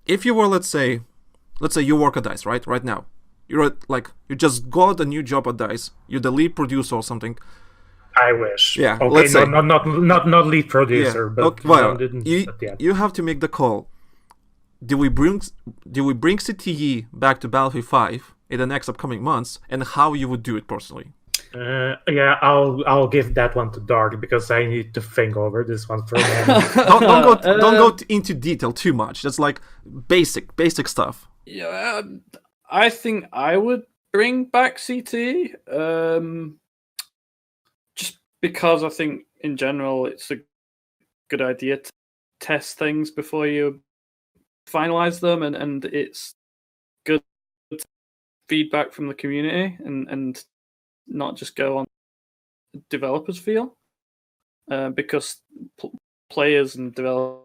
if you were, let's say you work at DICE, right now, you just got a new job at DICE, you're the lead producer or something. I wish. Yeah, Okay, let's no, say. not lead Yeah. producer, but Okay. Well, didn't. But yeah. you have to make the call. Do we bring CTE back to Battlefield 5 in the next upcoming months, and how you would do it personally? Yeah, I'll give that one to Dark because I need to think over this one for a moment. Don't go into detail too much. That's like basic stuff. Yeah, I think I would bring back CTE. Just because I think in general it's a good idea to test things before you finalize them, and it's good feedback from the community, and not just go on developers feel, because players and developers,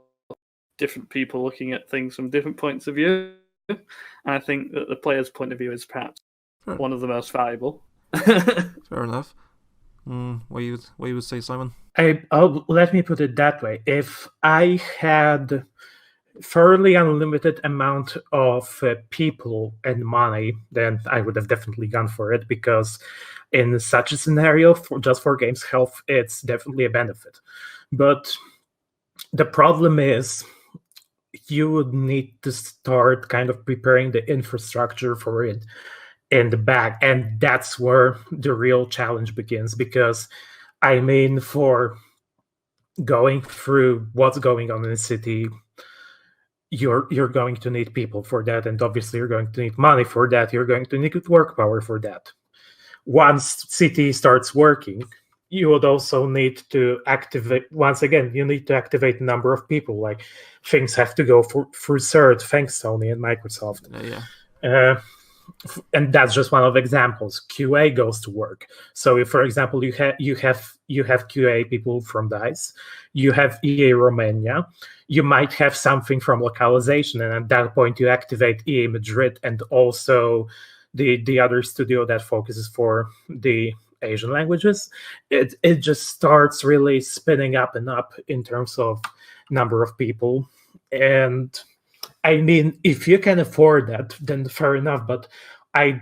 different people looking at things from different points of view, and I think that the player's point of view is perhaps one of the most valuable. Fair enough. What you would say, Simon? Let me put it that way. If I had fairly unlimited amount of people and money, then I would have definitely gone for it, because in such a scenario, just for games health, it's definitely a benefit. But the problem is you would need to start kind of preparing the infrastructure for it in the back, and that's where the real challenge begins, because I mean, for going through what's going on in the city, you're going to need people for that, and obviously you're going to need money for that, you're going to need work power for that. Once city starts working, you would also need to activate, once again, you need to activate a number of people. Like, things have to go through CERT, thanks Sony and Microsoft. And that's just one of the examples. QA goes to work. So if, for example, you have QA people from DICE, you have EA Romania, you might have something from Localization, and at that point you activate EA Madrid and also the other studio that focuses for the Asian languages. It just starts really spinning up and up in terms of number of people. And I mean, if you can afford that, then fair enough. But I'm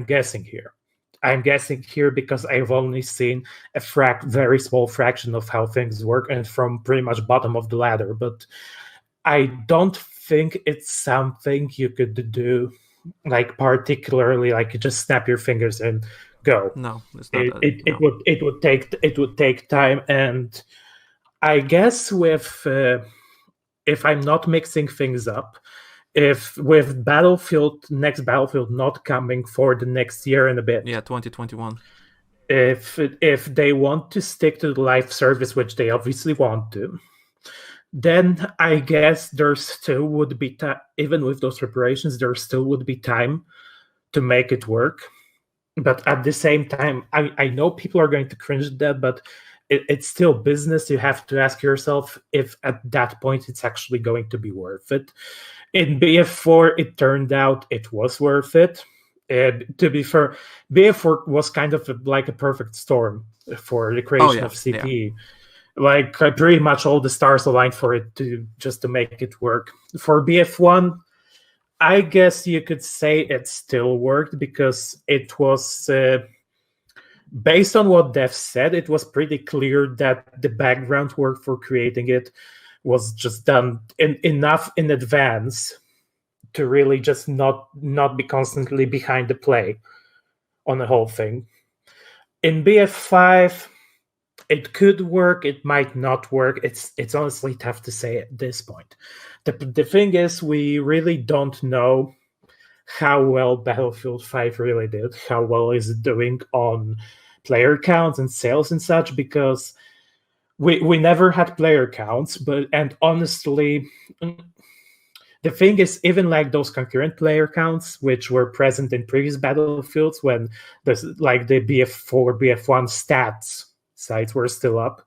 guessing here. I'm guessing here because I've only seen a very small fraction of how things work, and from pretty much bottom of the ladder. But I don't think it's something you could do, like, particularly, like, just snap your fingers and go. No, it's not. It would take time, and I guess with if I'm not mixing things up, if with next Battlefield not coming for the next year and a bit, 2021. If they want to stick to the live service, which they obviously want to, then I guess there still would be even with those preparations, there still would be time to make it work. But at the same time, I know people are going to cringe at that, but it's still business. You have to ask yourself if at that point it's actually going to be worth it. In BF4, it turned out it was worth it. And to be fair, BF4 was kind of like a perfect storm for the creation of CTE. Yeah. Like, pretty much all the stars aligned for it to make it work. For BF1, I guess you could say it still worked, because it was based on what Dev said, it was pretty clear that the background work for creating it was just done enough in advance to really just not be constantly behind the play on the whole thing. In BF5, it could work, it might not work. It's honestly tough to say at this point. The thing is, we really don't know how well Battlefield 5 really did, how well is it doing on player counts and sales and such, because we never had player counts, and honestly, the thing is, even like those concurrent player counts, which were present in previous Battlefields when the BF4, BF1 stats sites were still up,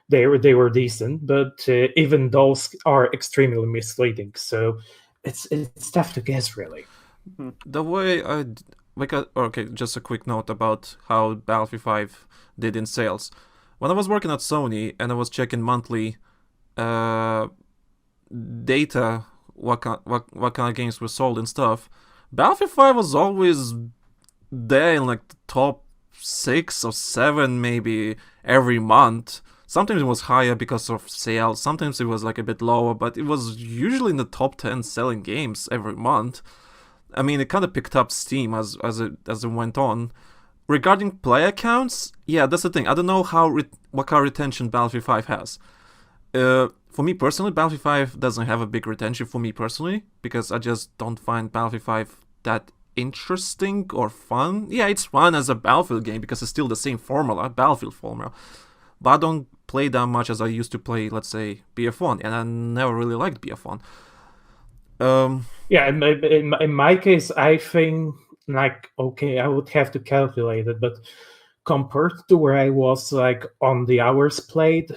they were decent, but even those are extremely misleading. So it's tough to guess, really. The way okay, just a quick note about how Battlefield 5 did in sales. When I was working at Sony and I was checking monthly data, what kind of games were sold and stuff, Battlefield 5 was always there in like the top 6 or 7 maybe every month. Sometimes it was higher because of sales, sometimes it was like a bit lower, but it was usually in the top 10 selling games every month. I mean, it kind of picked up steam as it went on. Regarding player counts, yeah, that's the thing. I don't know what kind of retention Battlefield 5 has. For me personally, Battlefield 5 doesn't have a big retention for me personally, because I just don't find Battlefield 5 that interesting or fun. Yeah, it's fun as a Battlefield game because it's still the same formula, Battlefield formula. But I don't play that much as I used to play, let's say, BF1, and I never really liked BF1. Yeah, in my case, I think, like, okay, I would have to calculate it, but compared to where I was, like, on the hours played,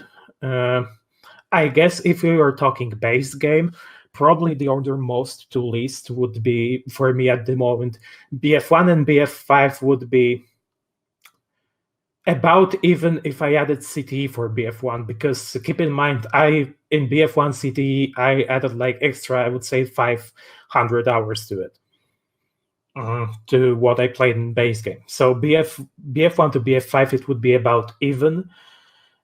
I guess if we were talking base game, probably the order most to least would be, for me at the moment, BF1 and BF5 would be about even if I added CTE for BF1, because keep in mind, in BF1 CTE, I added like extra, I would say 500 hours to it, to what I played in base game. So BF1 to BF5, it would be about even.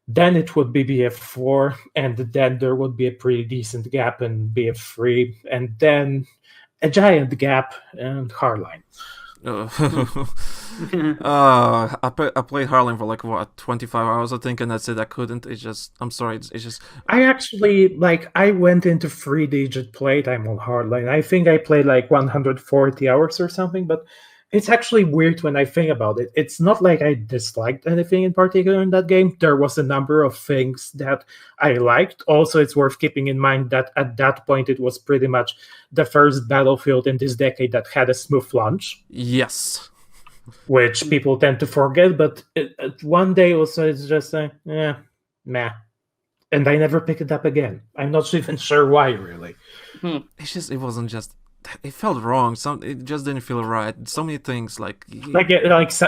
Then it would be BF4, and then there would be a pretty decent gap in BF3, and then a giant gap in Hardline. I played Hardline for like what 25 hours I think, and that's it. I couldn't. I'm sorry. It's just. I actually I went into 3-digit playtime on Hardline. I think I played like 140 hours or something, but it's actually weird when I think about it. It's not like I disliked anything in particular in that game. There was a number of things that I liked. Also, it's worth keeping in mind that at that point, it was pretty much the first Battlefield in this decade that had a smooth launch. Yes. Which people tend to forget, but one day also it's just meh. And I never picked it up again. I'm not even sure why, really. It wasn't just... It felt wrong. It just didn't feel right. So many things,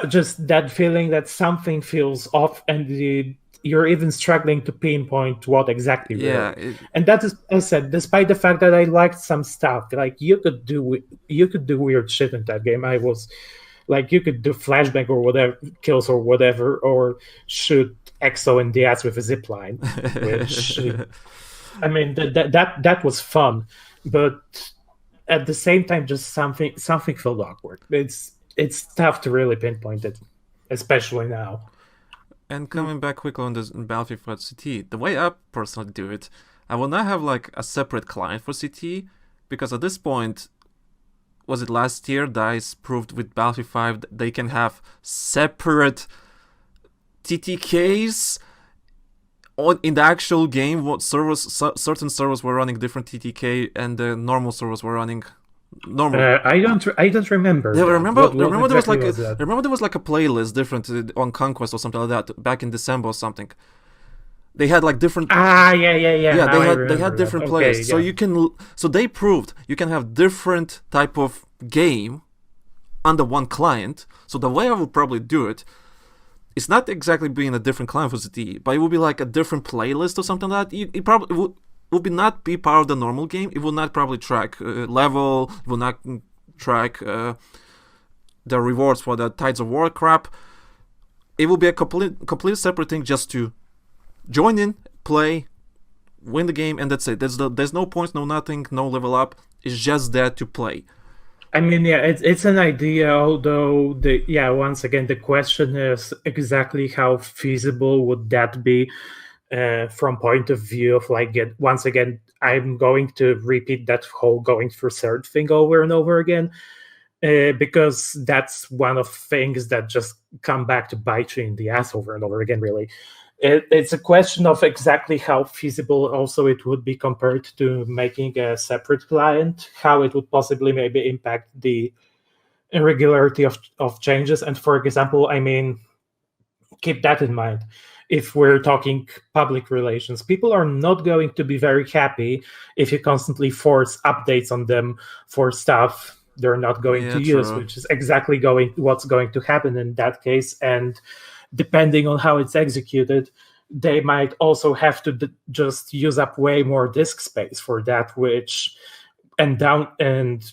just that feeling that something feels off, and you're even struggling to pinpoint what exactly. Yeah, and that is, as I said, despite the fact that I liked some stuff, like you could do weird shit in that game. You could do flashbang or whatever, kills or whatever, or shoot EXO in the ass with a zipline, which I mean that was fun, but at the same time, just something felt awkward. It's tough to really pinpoint it, especially now. And coming back quickly on this Battlefield for CT, the way I personally do it, I will not have like a separate client for CT, because at this point, was it last year, DICE proved with Battlefield 5 that they can have separate TTKs in the actual game. What certain servers were running different TTK, and the normal servers were running normal. I don't remember. Yeah, remember there was like a playlist different on Conquest or something like that back in December or something. They had like different. Yeah. They had different playlists, so So they proved you can have different type of game under one client. So the way I would probably do it, it's not exactly being a different client for CTE, but it would be like a different playlist or something like that. It probably would not be part of the normal game. It will not probably track level. It will not track the rewards for the Tides of War crap. It will be a completely separate thing, just to join in, play, win the game, and that's it. There's no points, no nothing, no level up. It's just there to play. I mean, yeah, it's an idea, although once again, the question is exactly how feasible would that be from point of view of once again, I'm going to repeat that whole going through third thing over and over again, because that's one of things that just come back to bite you in the ass over and over again, really. It's a question of exactly how feasible also it would be compared to making a separate client, how it would possibly maybe impact the irregularity of changes. And for example, I mean, keep that in mind. If we're talking public relations, people are not going to be very happy if you constantly force updates on them for stuff they're not going to use, which is exactly what's going to happen in that case. And depending on how it's executed, they might also have to just use up way more disk space for that, and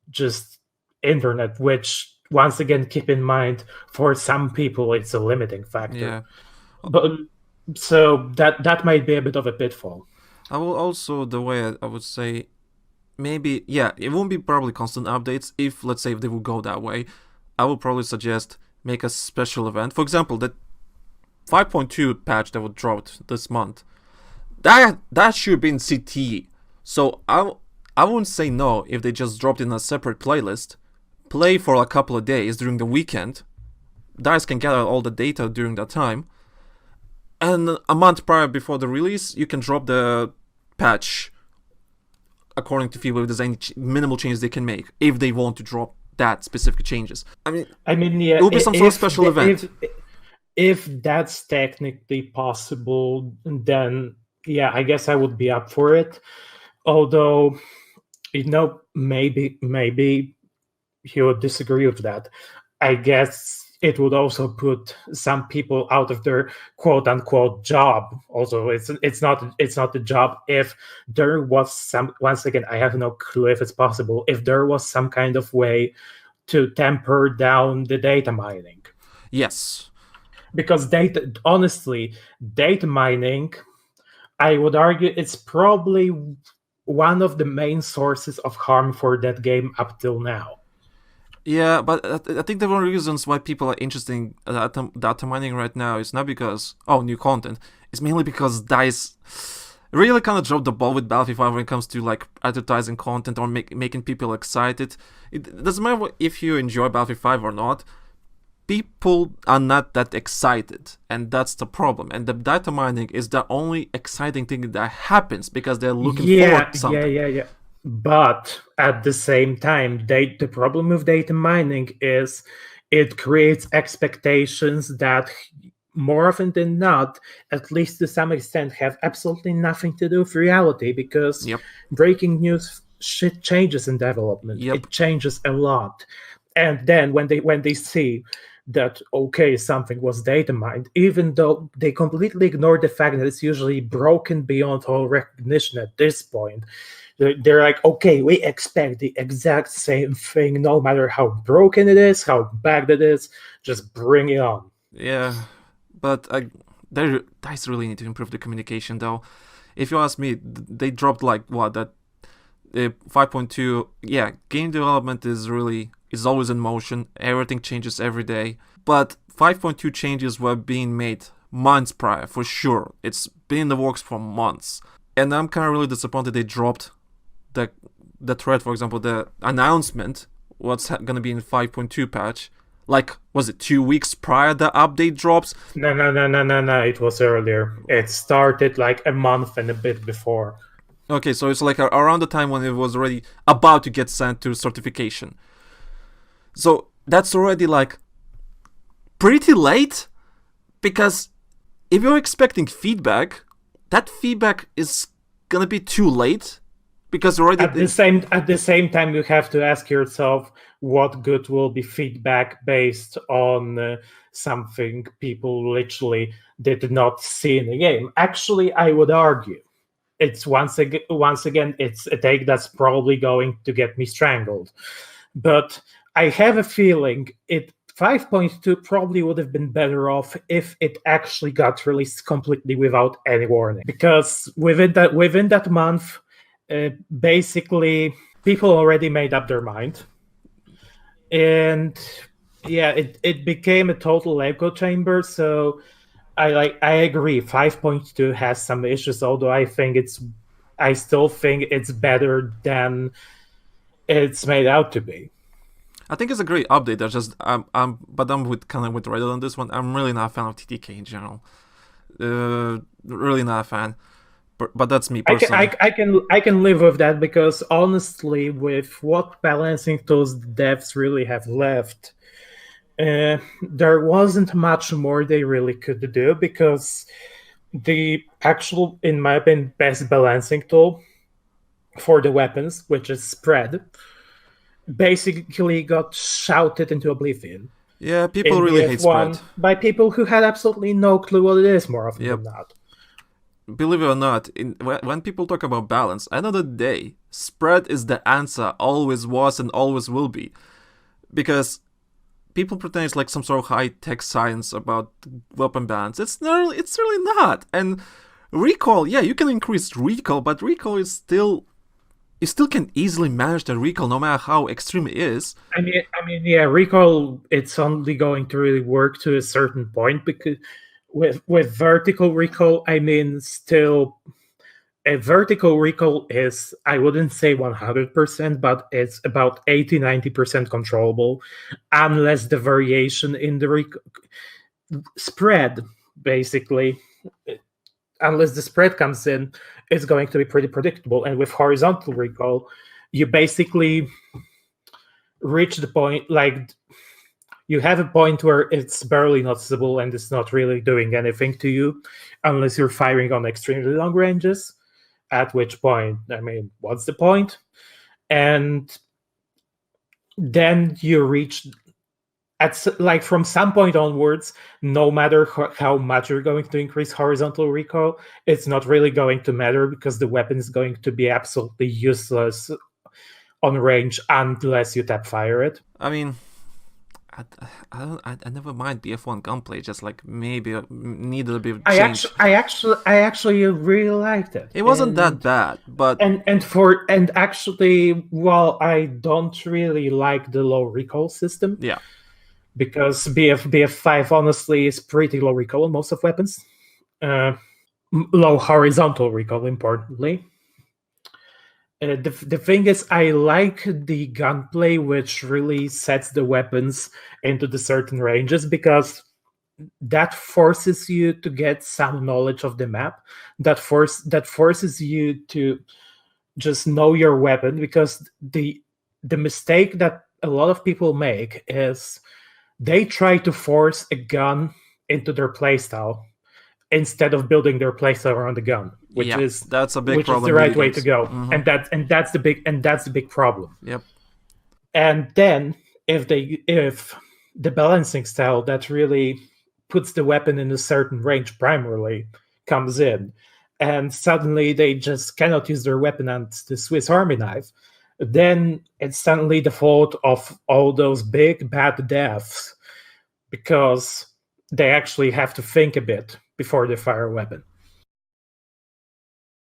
just internet, which once again, keep in mind, for some people it's a limiting factor. Yeah. But so that might be a bit of a pitfall. I will also, the way I would say, maybe, yeah, it won't be probably constant updates. If, let's say, if they will go that way, I would probably suggest make a special event. For example, the 5.2 patch that was dropped this month, that should be in CTE. So I wouldn't say no if they just dropped in a separate playlist, play for a couple of days during the weekend. DICE can gather all the data during that time, and a month prior before the release, you can drop the patch according to people if there's any minimal changes they can make, if they want to drop that specific changes. I mean, yeah, it will be some sort of special event. If that's technically possible, then yeah, I guess I would be up for it. Although, maybe he would disagree with that. I guess it would also put some people out of their quote unquote job. Also, it's not a job if there was some, once again, I have no clue if it's possible, if there was some kind of way to temper down the data mining. Yes. Because honestly, data mining, I would argue it's probably one of the main sources of harm for that game up till now. Yeah, but I think the one reasons why people are interested in data mining right now is not because, new content. It's mainly because DICE really kind of dropped the ball with Battlefield 5 when it comes to like advertising content or making people excited. It doesn't matter if you enjoy Battlefield 5 or not. People are not that excited, and that's the problem. And the data mining is the only exciting thing that happens because they're looking forward to something. Yeah. But at the same time, the problem with data mining is it creates expectations that more often than not, at least to some extent, have absolutely nothing to do with reality, because breaking news shit changes in development. It changes a lot. And then when they see that, okay, something was data mined, even though they completely ignore the fact that it's usually broken beyond all recognition at this point, they're like, okay, we expect the exact same thing, no matter how broken it is, how bad it is, just bring it on. Yeah, but DICE really need to improve the communication, though. If you ask me, they dropped like that 5.2. Yeah, game development is always in motion. Everything changes every day. But 5.2 changes were being made months prior, for sure. It's been in the works for months. And I'm kind of really disappointed they dropped the thread, for example, the announcement, what's going to be in 5.2 patch. Like, was it 2 weeks prior the update drops? No, it was earlier. It started like a month and a bit before. Okay, so it's like around the time when it was already about to get sent to certification. So that's already like pretty late, because if you're expecting feedback, that feedback is gonna be too late, because already at the same time you have to ask yourself what good will be feedback based on something people literally did not see in the game. Actually, I would argue it's once again it's a take that's probably going to get me strangled, but I have a feeling 5.2 probably would have been better off if it actually got released completely without any warning, because within that month, basically people already made up their mind, and yeah, it became a total echo chamber. So I agree, 5.2 has some issues, although I still think it's better than it's made out to be. I think it's a great update. There's just but I'm with Reddit on this one. I'm really not a fan of TTK in general. Really not a fan. But that's me personally. I can live with that, because honestly, with what balancing tools devs really have left, there wasn't much more they really could do, because the actual, in my opinion, best balancing tool for the weapons, which is spread, basically got shouted into oblivion. Yeah, people in really hate BF1 spread. by people who had absolutely no clue what it is more often Yep. than not. Believe it or not, when people talk about balance, end of the day, spread is the answer, always was and always will be. Because people pretend it's like some sort of high-tech science about weapon balance. It's really not. And recoil, yeah, you can increase recoil, but recoil is still... You still can easily manage the recoil no matter how extreme it is. I mean, yeah, recoil, it's only going to really work to a certain point, because with vertical recoil, I mean, still, a vertical recoil is, I wouldn't say 100%, but it's about 80-90% controllable, unless the variation in the spread, basically, unless the spread comes in, it's going to be pretty predictable. And with horizontal recoil, you basically reach the point, like, you have a point where it's barely noticeable and it's not really doing anything to you unless you're firing on extremely long ranges, at which point, I mean, what's the point? And then you reach, like, from some point onwards, no matter how much you're going to increase horizontal recoil, it's not really going to matter, because the weapon is going to be absolutely useless on range unless you tap fire it. I mean, I never mind BF1 gunplay. Just like maybe needed a bit of change. I actually really liked it. It wasn't that bad, but and actually, while I don't really like the low recoil system, yeah, because BF5 honestly is pretty low recoil on most of weapons, low horizontal recoil, importantly. The thing is, I like the gunplay which really sets the weapons into the certain ranges, because that forces you to get some knowledge of the map. That forces you to just know your weapon, because the mistake that a lot of people make is they try to force a gun into their playstyle instead of building their playstyle around the gun, that's a big problem. Which is the right way to go, mm-hmm. and that's the big problem. Yep. And then if the balancing style that really puts the weapon in a certain range primarily comes in, and suddenly they just cannot use their weapon and the Swiss Army knife, then it's suddenly the fault of all those big bad deaths, because they actually have to think a bit before they fire a weapon.